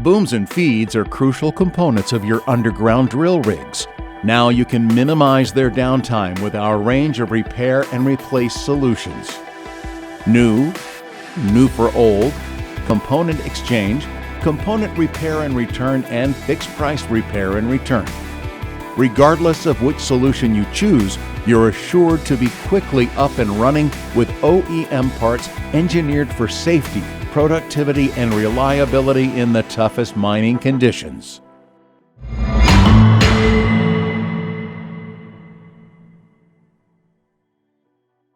Booms and feeds are crucial components of your underground drill rigs. Now you can minimize their downtime with our range of repair and replace solutions. New for old, component exchange, component repair and return, and fixed price repair and return. Regardless of which solution you choose, you're assured to be quickly up and running with OEM parts engineered for safety, productivity, and reliability in the toughest mining conditions.